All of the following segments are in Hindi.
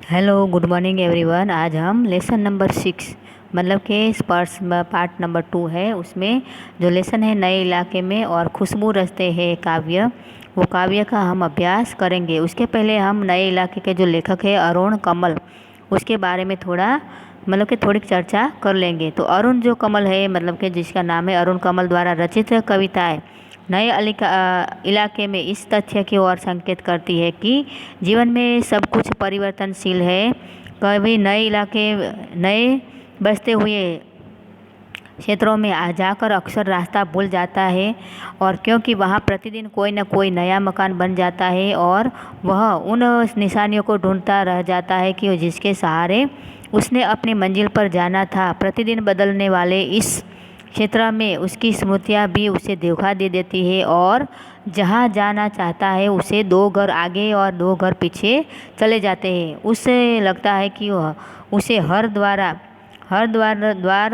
Hello good morning everyone. आज हम लेसन नंबर 6 मतलब के स्पर्श पार्ट नंबर 2 है। उसमें जो लेसन है नए इलाके में और खुशबू रचते हैं काव्य, वो काव्य का हम अभ्यास करेंगे। उसके पहले हम नए इलाके के जो लेखक है अरुण कमल, उसके बारे में थोड़ा मतलब कि थोड़ी चर्चा कर लेंगे। तो अरुण जो कमल है मतलब कि जिसका नाम है अरुण कमल द्वारा रचित कविताएं नए इलाके में इस तथ्य की ओर संकेत करती है कि जीवन में सब कुछ परिवर्तनशील है। कभी नए इलाके नए बसते हुए क्षेत्रों में आ जाकर अक्सर रास्ता भूल जाता है, और क्योंकि वहाँ प्रतिदिन कोई न कोई नया मकान बन जाता है और वह उन निशानियों को ढूंढता रह जाता है कि जिसके सहारे उसने अपनी मंजिल पर जाना था। प्रतिदिन बदलने वाले इस क्षेत्र में उसकी स्मृतियाँ भी उसे धोखा दे देती है, और जहाँ जाना चाहता है उसे 2 घर आगे और 2 घर पीछे चले जाते हैं। उससे लगता है कि वह उसे हर द्वार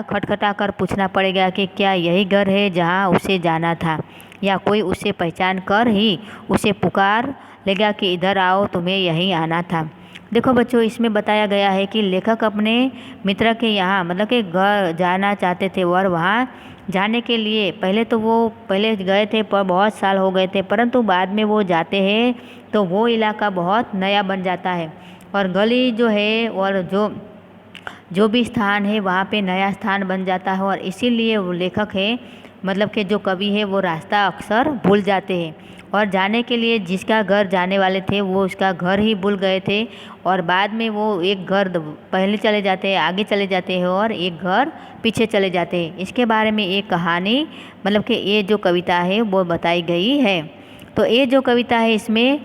खटखटा कर पूछना पड़ेगा कि क्या यही घर है जहाँ उसे जाना था, या कोई उसे पहचान कर ही उसे पुकार लेगा कि इधर आओ, तुम्हें यहीं आना था। देखो बच्चों, इसमें बताया गया है कि लेखक अपने मित्र के यहाँ मतलब कि घर जाना चाहते थे, और वहाँ जाने के लिए पहले गए थे पर बहुत साल हो गए थे, परंतु बाद में वो जाते हैं तो वो इलाका बहुत नया बन जाता है, और गली जो है और जो जो भी स्थान है वहाँ पे नया स्थान बन जाता है। और इसीलिए वो लेखक है मतलब कि जो कवि है वो रास्ता अक्सर भूल जाते हैं, और जाने के लिए जिसका घर जाने वाले थे वो उसका घर ही भूल गए थे, और बाद में वो एक घर पहले चले जाते हैं, आगे चले जाते हैं, और एक घर पीछे चले जाते हैं। इसके बारे में एक कहानी मतलब कि ये जो कविता है वो बताई गई है। तो ये जो कविता है इसमें,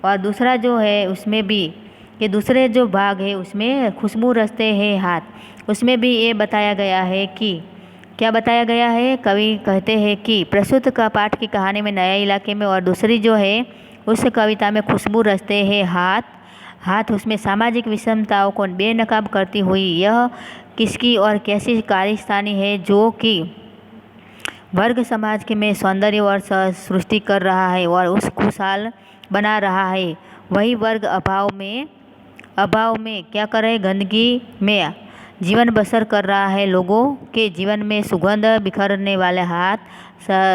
और दूसरा जो है उसमें भी, ये दूसरे जो भाग है उसमें खुशबू रचते हैं हाथ, उसमें भी ये बताया गया है कि क्या बताया गया है। कवि कहते हैं कि प्रस्तुत का पाठ की कहानी में नया इलाके में, और दूसरी जो है उस कविता में खुशबू रचते हैं हाथ उसमें सामाजिक विषमताओं को बेनकाब करती हुई यह किसकी और कैसी कारस्तानी है जो कि वर्ग समाज के में सौंदर्य और सृष्टि कर रहा है और उस खुशहाल बना रहा है। वही वर्ग अभाव में क्या करे, गंदगी में जीवन बसर कर रहा है। लोगों के जीवन में सुगंध बिखरने वाले हाथ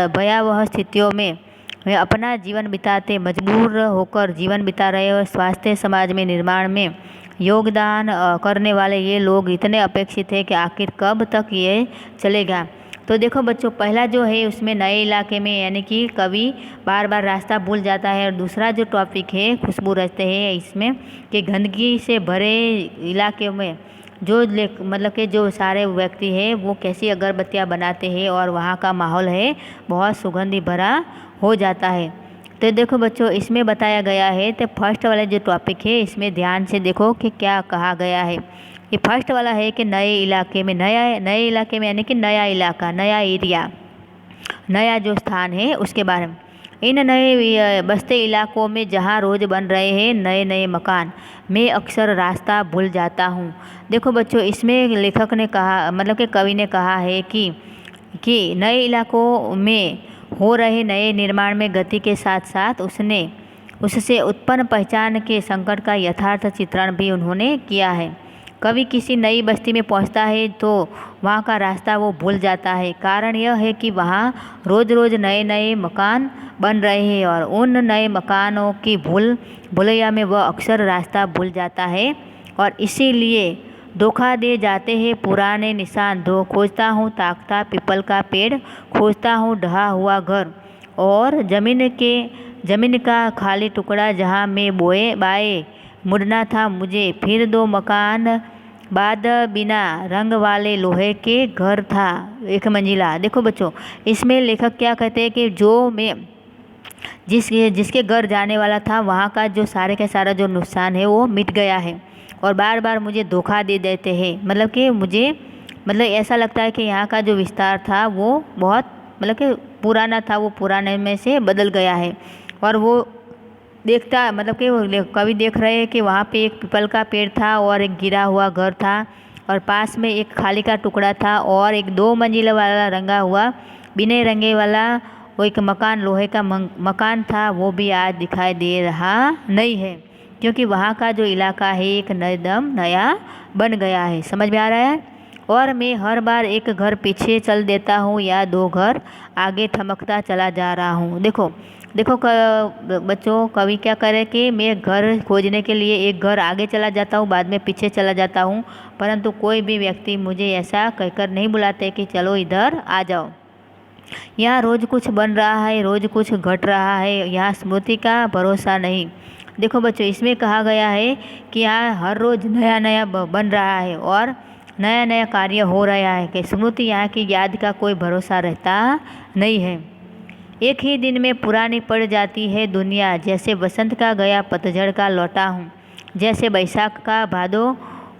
भयावह स्थितियों में वे अपना जीवन बिताते मजबूर होकर जीवन बिता रहे, और स्वास्थ्य समाज में निर्माण में योगदान करने वाले ये लोग इतने अपेक्षित है कि आखिर कब तक ये चलेगा। तो देखो बच्चों, पहला जो है उसमें नए इलाके में यानी कि कवि बार बार रास्ता भूल जाता है, और दूसरा जो टॉपिक है खुशबू रचते हैं इसमें कि गंदगी से भरे इलाके में जो मतलब कि जो सारे व्यक्ति हैं वो कैसी अगरबत्तियाँ बनाते हैं, और वहाँ का माहौल है बहुत सुगंधी भरा हो जाता है। तो देखो बच्चों, इसमें बताया गया है, तो फर्स्ट वाला जो टॉपिक है इसमें ध्यान से देखो कि क्या कहा गया है। ये फर्स्ट वाला है कि नए इलाके में यानी कि नया इलाका, नया एरिया, नया जो स्थान है उसके बारे में। इन नए बसते इलाकों में जहाँ रोज़ बन रहे हैं नए नए मकान, मैं अक्सर रास्ता भूल जाता हूँ। देखो बच्चों, इसमें लेखक ने कहा मतलब कि कवि ने कहा है कि नए इलाकों में हो रहे नए निर्माण में गति के साथ साथ उससे उत्पन्न पहचान के संकट का यथार्थ चित्रण भी उन्होंने किया है। कभी किसी नई बस्ती में पहुंचता है तो वहाँ का रास्ता वो भूल जाता है। कारण यह है कि वहाँ रोज़ रोज़ नए नए मकान बन रहे हैं, और उन नए मकानों की भुलैया में वह अक्सर रास्ता भूल जाता है, और इसीलिए धोखा दे जाते हैं पुराने निशान। खोजता हूँ ताकता पीपल का पेड़, खोजता हूँ ढहा हुआ घर, और ज़मीन का खाली टुकड़ा जहाँ मैं बाए मुड़ना था मुझे। फिर 2 मकान बाद बिना रंग वाले लोहे के घर था 1 मंजिला। देखो बच्चों, इसमें लेखक क्या कहते हैं कि जो मैं जिसके घर जाने वाला था वहाँ का जो सारे का सारा जो नुकसान है वो मिट गया है, और बार बार मुझे धोखा दे देते हैं। मतलब कि मुझे ऐसा लगता है कि यहाँ का जो विस्तार था वो बहुत मतलब कि पुराना था, वो पुराने में से बदल गया है। और वो देखता मतलब कि कवि देख रहे हैं कि वहाँ पे एक पीपल का पेड़ था और एक गिरा हुआ घर था, और पास में एक खाली का टुकड़ा था, और एक 2 मंजिल वाला रंगा हुआ बिना रंगे वाला वो एक मकान लोहे का मकान था, वो भी आज दिखाई दे रहा नहीं है। क्योंकि वहाँ का जो इलाका है एक एकदम नया बन गया है। समझ में आ रहा है। और मैं हर बार एक घर पीछे चल देता हूँ या 2 घर आगे ठमकता चला जा रहा हूँ। देखो देखो बच्चों, कवि क्या करे कि मैं घर खोजने के लिए एक घर आगे चला जाता हूँ, बाद में पीछे चला जाता हूँ, परंतु कोई भी व्यक्ति मुझे ऐसा कहकर नहीं बुलाते कि चलो इधर आ जाओ। यहाँ रोज़ कुछ बन रहा है, रोज़ कुछ घट रहा है, यहाँ स्मृति का भरोसा नहीं। देखो बच्चों, इसमें कहा गया है कि यहाँ हर रोज़ नया नया बन रहा है और नया नया कार्य हो रहा है कि स्मृति यहाँ की याद का कोई भरोसा रहता नहीं है। एक ही दिन में पुरानी पड़ जाती है दुनिया, जैसे बसंत का गया पतझड़ का लौटा हूँ, जैसे बैसाख का भादों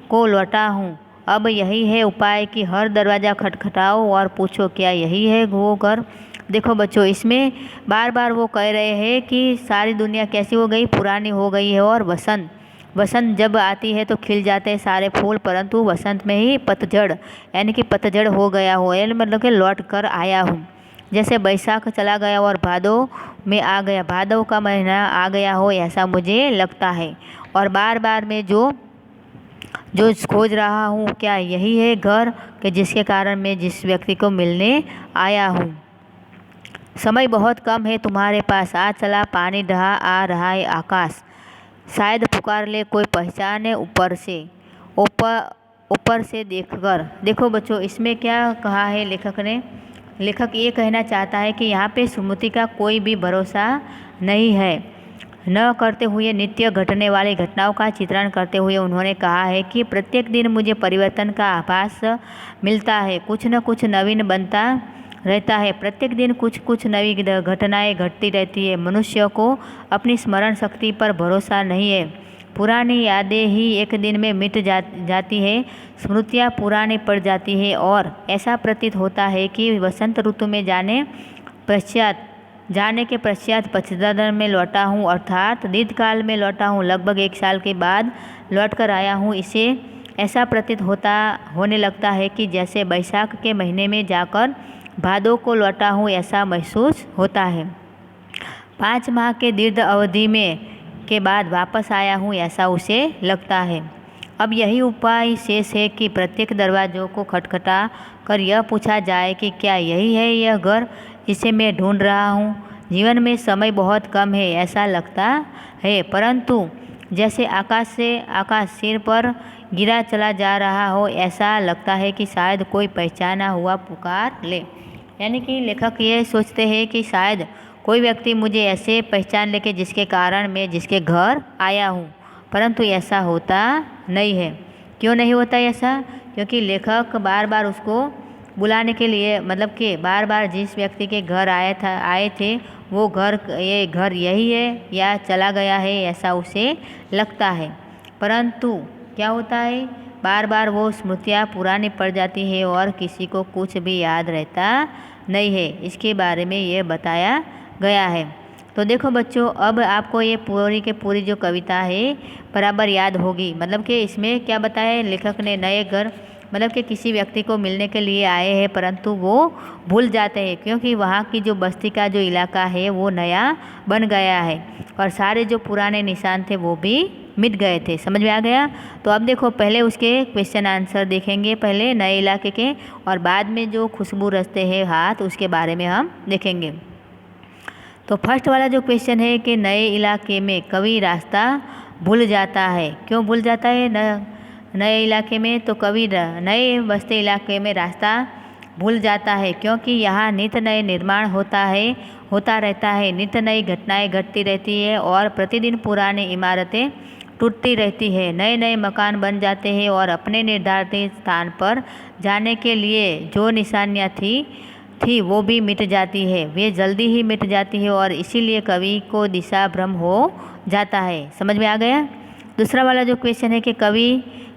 को लौटा हूँ। अब यही है उपाय कि हर दरवाज़ा खटखटाओ और पूछो क्या यही है वो घर। देखो बच्चों, इसमें बार बार वो कह रहे हैं कि सारी दुनिया कैसी हो गई, पुरानी हो गई है। और बसंत जब आती है तो खिल जाते हैं सारे फूल, परंतु बसंत में ही पतझड़ यानी कि पतझड़ हो गया हो, यानी मतलब कि लौट कर आया हूँ। जैसे बैसाख चला गया और भादों में आ गया, भादों का महीना आ गया हो, ऐसा मुझे लगता है। और बार बार मैं जो खोज रहा हूँ, क्या यही है घर कि जिसके कारण मैं जिस व्यक्ति को मिलने आया हूँ। समय बहुत कम है तुम्हारे पास, आ चला पानी रहा आ रहा है आकाश, शायद पुकार ले कोई पहचाने ऊपर से देखकर। देखो बच्चों, इसमें क्या कहा है लेखक ने। लेखक ये कहना चाहता है कि यहाँ पे स्मृति का कोई भी भरोसा नहीं है। न करते हुए नित्य घटने वाली घटनाओं का चित्रण करते हुए उन्होंने कहा है कि प्रत्येक दिन मुझे परिवर्तन का आभास मिलता है, कुछ न कुछ नवीन बनता रहता है, प्रत्येक दिन कुछ कुछ नई घटनाएं घटती रहती है। मनुष्य को अपनी स्मरण शक्ति पर भरोसा नहीं है, पुरानी यादें ही एक दिन में मिट जाती है, स्मृतियाँ पुरानी पड़ जाती है और ऐसा प्रतीत होता है कि वसंत ऋतु में जाने के पश्चात पचदन में लौटा हूँ, अर्थात दीर्घकाल में लौटा हूँ, लगभग 1 साल के बाद लौट कर आया हूँ। इसे ऐसा प्रतीत होने लगता है कि जैसे बैसाख के महीने में जाकर भादों को लौटा हूँ, ऐसा महसूस होता है। 5 माह के दीर्घ अवधि में के बाद वापस आया हूँ, ऐसा उसे लगता है। अब यही उपाय शेष है कि प्रत्येक दरवाज़ों को खटखटा कर यह पूछा जाए कि क्या यही है यह घर जिसे मैं ढूंढ रहा हूँ। जीवन में समय बहुत कम है ऐसा लगता है, परंतु जैसे आकाश सिर पर गिरा चला जा रहा हो, ऐसा लगता है कि शायद कोई पहचाना हुआ पुकार ले। यानी कि लेखक ये सोचते हैं कि शायद कोई व्यक्ति मुझे ऐसे पहचान ले कि जिसके कारण मैं जिसके घर आया हूँ, परंतु ऐसा होता नहीं है। क्यों नहीं होता ऐसा? क्योंकि लेखक बार बार उसको बुलाने के लिए, मतलब कि बार बार जिस व्यक्ति के घर आए थे वो ये घर यही है या चला गया है, ऐसा उसे लगता है। परंतु क्या होता है, बार बार वो स्मृतियाँ पुरानी पड़ जाती है और किसी को कुछ भी याद रहता नहीं है। इसके बारे में ये बताया गया है। तो देखो बच्चों, अब आपको ये पूरी के पूरी जो कविता है बराबर याद होगी। मतलब कि इसमें क्या बताया है लेखक ने, नए घर मतलब कि किसी व्यक्ति को मिलने के लिए आए हैं, परंतु वो भूल जाते हैं क्योंकि वहाँ की जो बस्ती का जो इलाका है वो नया बन गया है और सारे जो पुराने निशान थे वो भी मिट गए थे। समझ में आ गया? तो अब देखो, पहले उसके क्वेश्चन आंसर देखेंगे, पहले नए इलाके के, और बाद में जो खुशबू रचते हैं हाथ उसके बारे में हम देखेंगे। तो फर्स्ट वाला जो क्वेश्चन है कि नए इलाके में कवि रास्ता भूल जाता है। क्यों भूल जाता है नए इलाके में? तो कवि नए बसते इलाके में रास्ता भूल जाता है क्योंकि यहाँ नित्य नए निर्माण होता रहता है, नित्य नई घटनाएं घटती रहती है और प्रतिदिन पुरानी इमारतें टूटती रहती है, नए नए मकान बन जाते हैं और अपने निर्धारित स्थान पर जाने के लिए जो निशानियाँ थी वो भी मिट जाती है, वे जल्दी ही मिट जाती है और इसीलिए कवि को दिशा भ्रम हो जाता है। समझ में आ गया? दूसरा वाला जो क्वेश्चन है कि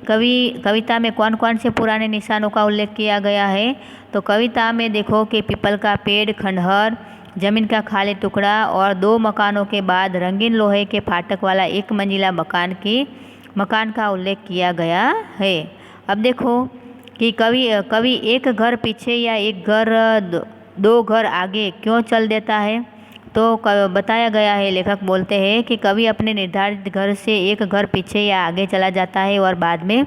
कविता में कौन कौन से पुराने निशानों का उल्लेख किया गया है? तो कविता में देखो कि पीपल का पेड़, खंडहर, जमीन का खाली टुकड़ा और 2 मकानों के बाद रंगीन लोहे के फाटक वाला 1 मंजिला मकान का उल्लेख किया गया है। अब देखो कि कवि एक घर पीछे या 2 घर आगे क्यों चल देता है? तो बताया गया है, लेखक बोलते हैं कि कवि अपने निर्धारित घर से एक घर पीछे या आगे चला जाता है और बाद में,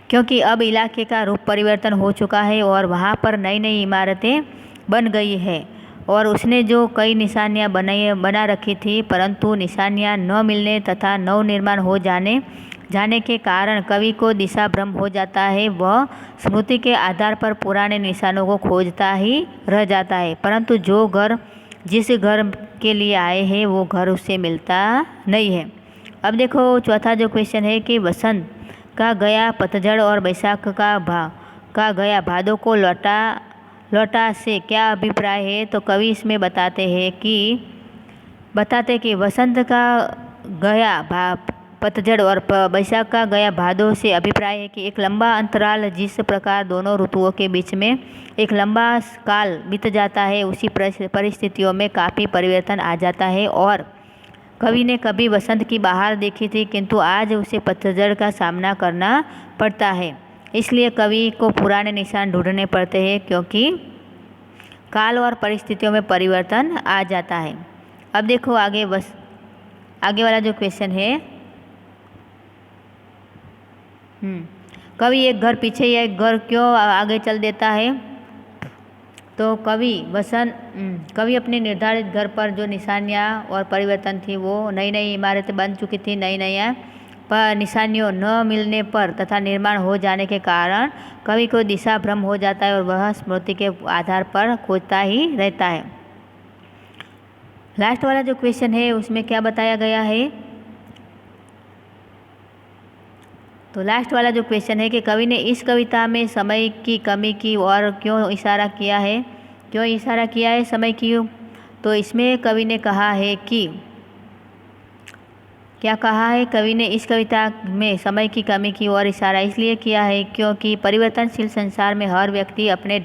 क्योंकि अब इलाके का रूप परिवर्तन हो चुका है और वहाँ पर नई नई इमारतें बन गई है और उसने जो कई निशानियाँ बना रखी थी, परंतु निशानियाँ न मिलने तथा नव निर्माण हो जाने के कारण कवि को दिशा भ्रम हो जाता है। वह स्मृति के आधार पर पुराने निशानों को खोजता ही रह जाता है, परंतु जिस घर के लिए आए हैं वो घर उसे मिलता नहीं है। अब देखो चौथा जो क्वेश्चन है कि वसंत का गया पतझड़ और बैसाख का गया भादों को लौटा से क्या अभिप्राय है। तो कवि इसमें बताते कि वसंत का गया पतझड़ और बैसाख का गया भादों से अभिप्राय है कि एक लंबा अंतराल, जिस प्रकार दोनों ऋतुओं के बीच में एक लंबा काल बीत जाता है, उसी परिस्थितियों में काफ़ी परिवर्तन आ जाता है। और कवि ने कभी वसंत की बहार देखी थी, किंतु आज उसे पतझड़ का सामना करना पड़ता है। इसलिए कवि को पुराने निशान ढूंढने पड़ते हैं, क्योंकि काल और परिस्थितियों में परिवर्तन आ जाता है। अब देखो आगे वाला जो क्वेश्चन है, कवि एक घर पीछे या एक घर क्यों आगे चल देता है। तो कवि अपने निर्धारित घर पर जो निशानियाँ और परिवर्तन थी, वो नई नई इमारतें बन चुकी थी, नई नई पर निशानियों न मिलने पर तथा निर्माण हो जाने के कारण कवि को दिशा भ्रम हो जाता है और वह स्मृति के आधार पर खोजता ही रहता है। लास्ट वाला जो क्वेश्चन है उसमें क्या बताया गया है। तो लास्ट वाला जो क्वेश्चन है कि कवि ने इस कविता में समय की कमी की और क्यों इशारा किया है समय की। तो इसमें कवि ने कहा है कि कवि ने इस कविता में समय की कमी की और इशारा इसलिए किया है क्योंकि परिवर्तनशील संसार में हर व्यक्ति अपने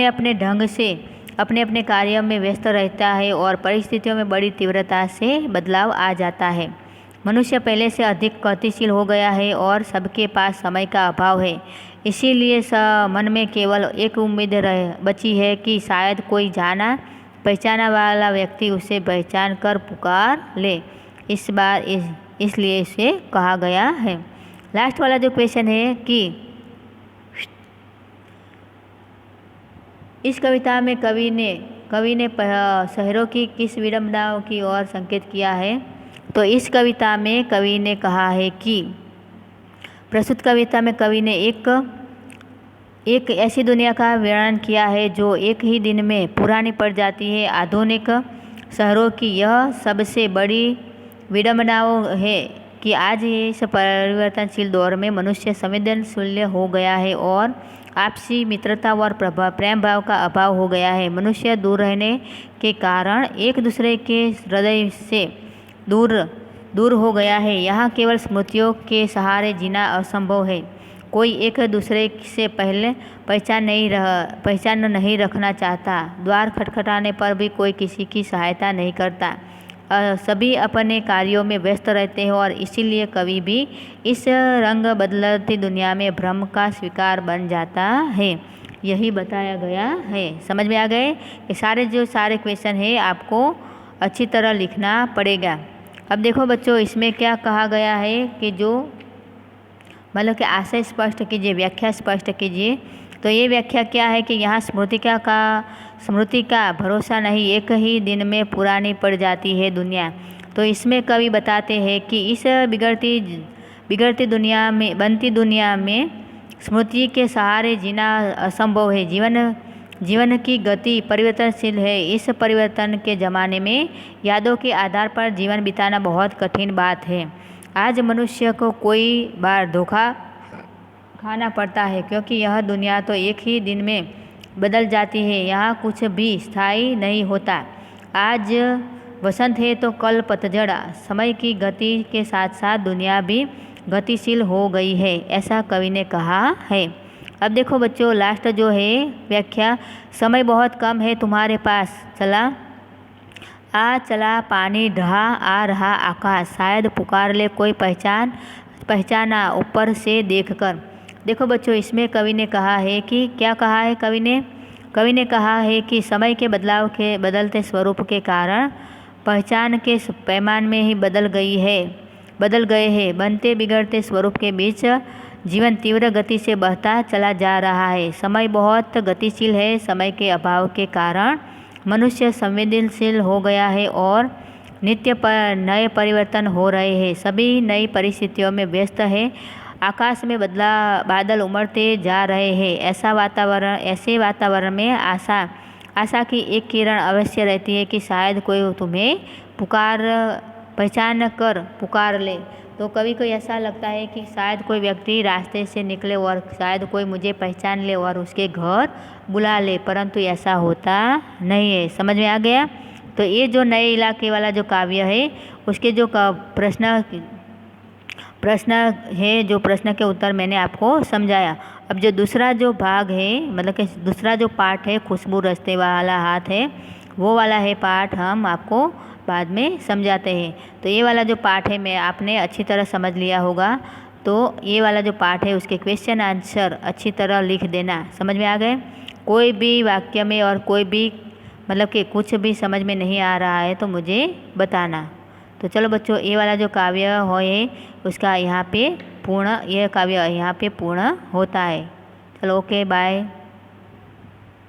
अपने ढंग से अपने अपने कार्यों में व्यस्त रहता है और परिस्थितियों में बड़ी तीव्रता से बदलाव आ जाता है। मनुष्य पहले से अधिक गतिशील हो गया है और सबके पास समय का अभाव है। इसीलिए मन में केवल एक उम्मीद बची है कि शायद कोई जाना पहचाना वाला व्यक्ति उसे पहचान कर पुकार ले। इसलिए इसे कहा गया है। लास्ट वाला जो क्वेश्चन है कि इस कविता में कवि ने शहरों की किस विडंबनाओं की ओर संकेत किया है। तो इस कविता में कवि ने कहा है कि प्रस्तुत कविता में कवि ने एक ऐसी दुनिया का वर्णन किया है जो एक ही दिन में पुरानी पड़ जाती है। आधुनिक शहरों की यह सबसे बड़ी विडंबनाओं है कि आज इस परिवर्तनशील दौर में मनुष्य संवेदनशील हो गया है और आपसी मित्रता और प्रेम भाव का अभाव हो गया है। मनुष्य दूर रहने के कारण एक दूसरे के हृदय से दूर हो गया है। यहाँ केवल स्मृतियों के सहारे जीना असंभव है। कोई एक दूसरे से पहचान नहीं रखना चाहता। द्वार खटखटाने पर भी कोई किसी की सहायता नहीं करता। सभी अपने कार्यों में व्यस्त रहते हैं और इसीलिए कवि भी इस रंग बदलती दुनिया में भ्रम का शिकार बन जाता है। यही बताया गया है। समझ में आ गए। ये सारे क्वेश्चन है आपको अच्छी तरह लिखना पड़ेगा। अब देखो बच्चों, इसमें क्या कहा गया है कि जो मतलब कि आशय स्पष्ट कीजिए, व्याख्या स्पष्ट कीजिए। तो ये व्याख्या क्या है कि यहाँ स्मृति का भरोसा नहीं, एक ही दिन में पुरानी पड़ जाती है दुनिया। तो इसमें कवि बताते हैं कि इस बिगड़ती बनती दुनिया में स्मृति के सहारे जीना असंभव है। जीवन की गति परिवर्तनशील है। इस परिवर्तन के ज़माने में यादों के आधार पर जीवन बिताना बहुत कठिन बात है। आज मनुष्य को कोई बार धोखा खाना पड़ता है, क्योंकि यह दुनिया तो एक ही दिन में बदल जाती है। यहाँ कुछ भी स्थायी नहीं होता। आज वसंत है तो कल पतझड़। समय की गति के साथ साथ दुनिया भी गतिशील हो गई है, ऐसा कवि ने कहा है। अब देखो बच्चों, लास्ट जो है व्याख्या, समय बहुत कम है तुम्हारे पास, चला पानी ढहा आ रहा आकाश, शायद पुकार ले कोई पहचाना ऊपर से देखकर। देखो बच्चों, इसमें कवि ने कहा है कि क्या कहा है कवि ने, कवि ने कहा है कि समय के बदलाव के बदलते स्वरूप के कारण पहचान के पैमाने में ही बदल गए हैं। बनते बिगड़ते स्वरूप के बीच जीवन तीव्र गति से बहता चला जा रहा है। समय बहुत गतिशील है। समय के अभाव के कारण मनुष्य संवेदनशील हो गया है और नित्य नए परिवर्तन हो रहे हैं। सभी नई परिस्थितियों में व्यस्त है। आकाश में बादल उमड़ते जा रहे हैं। ऐसे वातावरण में आशा की एक किरण अवश्य रहती है कि शायद कोई तुम्हें पहचान कर पुकार ले। तो कवि को ऐसा लगता है कि शायद कोई व्यक्ति रास्ते से निकले और शायद कोई मुझे पहचान ले और उसके घर बुला ले, परंतु ऐसा होता नहीं है। समझ में आ गया? तो ये जो नए इलाके वाला जो काव्य है उसके जो प्रश्न है, जो प्रश्न के उत्तर मैंने आपको समझाया। अब जो दूसरा जो भाग है, मतलब कि दूसरा जो पार्ट है, खुशबू रस्ते वाला हाथ है, वो वाला है पार्ट हम आपको बाद में समझाते हैं। तो ये वाला जो पार्ट है मैं आपने अच्छी तरह समझ लिया होगा। तो ये वाला जो पार्ट है उसके क्वेश्चन आंसर अच्छी तरह लिख देना। समझ में आ गए? कोई भी वाक्य में और कोई भी मतलब कि कुछ भी समझ में नहीं आ रहा है तो मुझे बताना। तो चलो बच्चों, ये वाला जो काव्य है उसका यहाँ पे ये काव्य यहाँ पे पूर्ण होता है। चलो ओके, बाय।